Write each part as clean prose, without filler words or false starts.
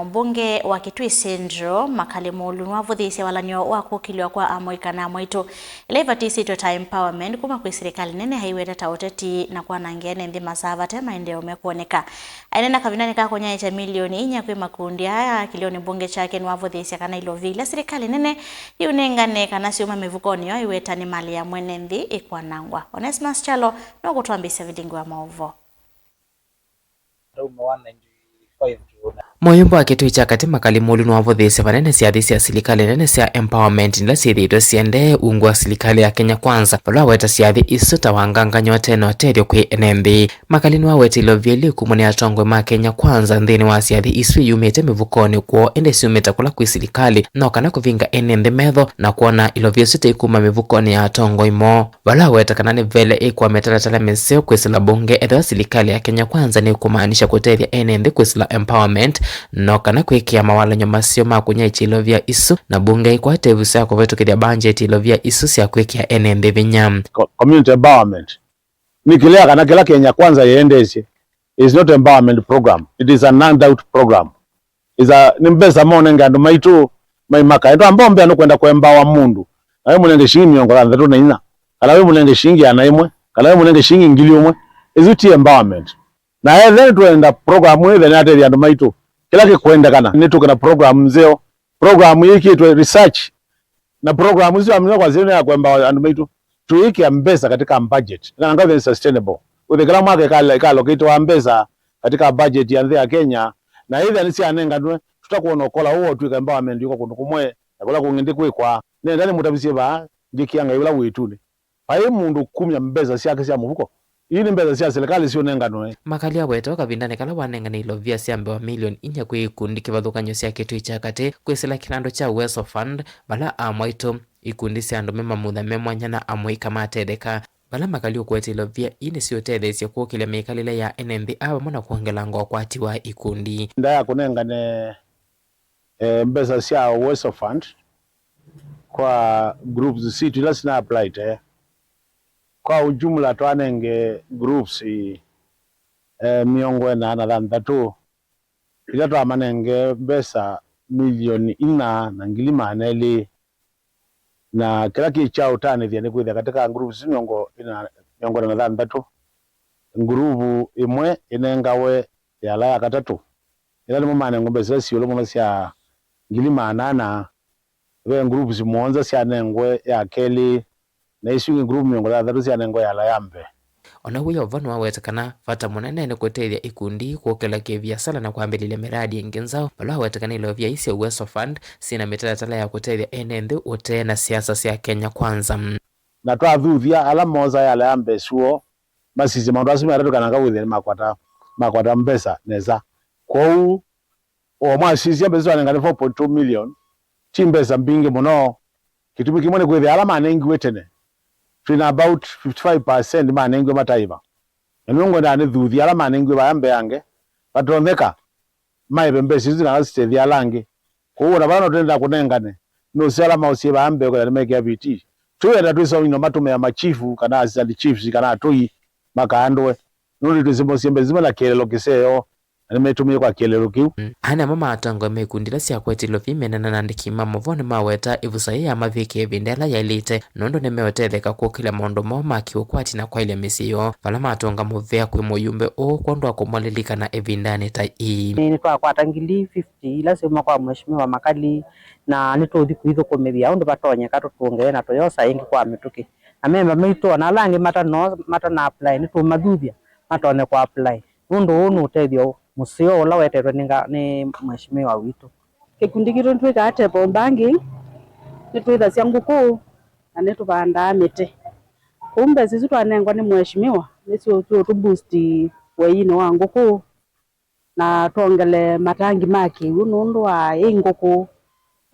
Mbunge wa Kitui Central Makalimu Lunwavuthisia walanyo wa kukiliwa kwa amoika na mwitu Levatisi Tota Empowerment kuma kwa serikali nene haiweta taoteti na kwa nangene ndi masava tema endeo mekuoneka. Ainena kavinani kako nyaita milioni inya kwe makundi haya kilioni mbunge chake nwavuthisia kana ilo vila serikali nene yunengane kana siuma mevukoni yo iweta ni mali ya mwene ndi ikwanangwa. Onesmus Chalo no kutuambisa vidingu wa maovo. Moyumbo wa Kitui cha kati Makalimu Lunwavuthisia vanene siathisi ya serikali nene sia empowerment nila siithitwe siende ungu wa serikali ya Kenya Kwanza palwa weta siathi isu tawanganga nyote no terio kwi enembi. Makalimu waweti ilovyeli kumuni atongwe ma Kenya Kwanza nthini wa siathi isu yumite mivukoni kuo ende siumite kula kwi serikali no kana kuvinga enembi metho na kuona ilovyesu teikuma mivukoni ya atongo imo. Vala weta kana ni vele ikuwa metalatala meseo kwisila bunge etho serikali ya Kenya Kwanza ni kumaanisha kutethia enembi kwisila empowerment no kana kwikia mawalanyo masio makunya ichilovya isu na bunge ikwate vusa kuvetukithia budget ilovya isu sia kwikia enembi vinya. Community empowerment nikilea kana kila Kenya Kwanza yendeshe is not empowerment program, it is an handout program. Nimbesa monenga ndo maitu maimaka ndo ambombe anokwenda kuembawa mundu ayo munenge shingi miongo la ndatu na ina kala we munenge shingi anaimwe kala we munenge shingi ngili umwe izuti empowerment na then tuenda program ile na ate ndo maitu kila kikwenda kana nitu kana program mzeo program hiki tu research na program hizo amna kwa zile ya kwamba ndo maitu tuiki ambesa katika budget na ngabe sustainable with kila mwaka ka locate wa ambesa katika budget ya Kenya na hivi anisi anenga ndo tutakuona kola huo tu empowerment yuko kundu kumwe nakola kungende kwikwa nenda ni mutabisi ba ngikianga ibula witune paye mundu kumya mbeza siake sia muvuko ini mbeza sia serikali sio nenga no. Makali aweta kavindane kala wanenga ni ilovya siambe wa milioni inya kwi kundi kivathukanyo sia Kitui cha kati kwisila kinando cha Uwezo Fund bala amwaito ikundi sia andu mema mutha memwanya na amwe kamatetheka bala makali ukwete ilovya ini sio tethesia kuokile mikalile ya NMB awa mwana kuongela ngo kwati wa ikundi ndaya kunenga ne mbeza sia Uwezo Fund kwa groups situ ila sina applied kwa ujumla twanenge groups miongo na thantatu ila twamanenge mbesa milioni ina na ngilima aneli na kila kicha utani thia nikwithia katika groups miongo na thantatu ngurubu imwe inengawe ya la ya katatu ila ni mumane ngombe sio lo mwana sia ngilima anana we groups muonza sia nengwe ya keli na isu group miongo la thatu sia nengwe ya la yambe. Ona huyo vanu wawetakana fata munene ni kutethia ikundi kuokela kibiashara na kuambilile miradi ingenzao bala wawetakana ilovya isi Uwezo Fund sina mitalatala ya kutethia enende ute na siasa sia Kenya Kwanza na twathuvia ala moza ya la yambe suo masisi mandu asimi aratu kana kawithia makwata mbesa neza kou o masisi ya mbesa wanengane 4.2 million chimbesa mbingi muno kitumi kimone kwithia ala manengi wetene tuna about 55% manengwe mataiva nungo ndane thuthi ala manengwe bayambe yange patoneka maibe mbesi zina sitethi alange kuona bana tenda kunengane no sala mausi bayambe ko meke abiti tuenda twiso ino matume ya machifu kana assistant chiefs kana atoi makandwe nuli tuzimo siembe zima la kelelo kiseyo nimetumia kwa kelelo kiu ana mama atango mekundira sia kwetilo vimena na ndikima mavone maweta ivusai ya maviki evindela ya elite nondo nemewetetheka kukila mondo moma kiukwati na kwa ile misiyo vala matonga muvea kwi muyumbe o kwandwa kumwalilika na evindani ta ii ni kwa tangili 50 ila sema kwa mheshimiwa Makali na nituthi kuitho kumithia undu batonya kato tuongee na toyosa ingi kwa mituki na memba mito na langi mata na apply nitu mathuthia matone kwa apply undu unu utethio musio ola weterwe ni mheshimiwa witu kikundi kitu ntwika ate bombangi nitwitha cia nguku na nitubanda miti kumbe sisi twanengwa ni mheshimiwa nisio tu boost weino wa nguku na tongele matangi maki unundu wa nguku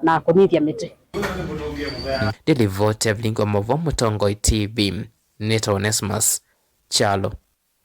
na kumithia miti Delivote Vlingo Movo Mutongo TV Neto Onesmus Chalo.